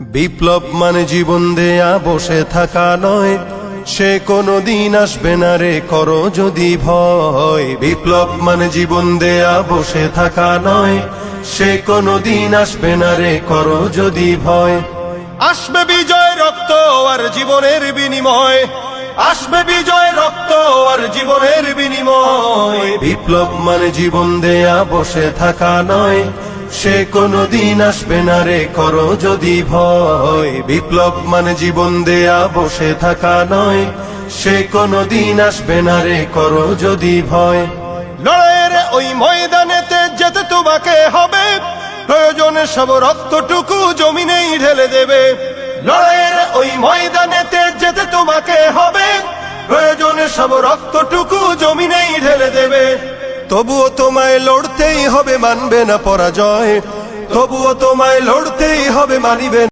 বিপ্লব মানে জীবন দেয়া বসে থাকা নয়, সে কোনদিন আসবে না রে করো যদি ভয়। বিপ্লব মানে জীবন দেয়া বসে থাকা নয়, সে কোনদিন আসবে না রে করো যদি ভয়। আসবে বিজয় রক্ত আর জীবনের বিনিময়, আসবে বিজয় রক্ত আর জীবনের বিনিময়। বিপ্লব মানে জীবন দেয়া বসে থাকা নয়, সে কোনদিন আসবে না রে করো যদি ভয়। বিপ্লব মানে জীবন দেয়া বসে থাকা নয়, সে কোনদিন আসবে না রে করো যদি ভয়। লড়াইয়ের ওই ময়দানেতে যেতে তোমাকে হবে, প্রয়োজনে সব রক্তটুকু জমিনেই ঢেলে দেবে। লড়াইয়ের ওই ময়দানেতে যেতে তোমাকে হবে, প্রয়োজনে সব রক্তটুকু জমিনেই ঢেলে দেবে। তবুও তোমায় লড়তেই হবে, মানবে না পরাজয়। তবুও তোমায় লড়তেই হবে, মানিবে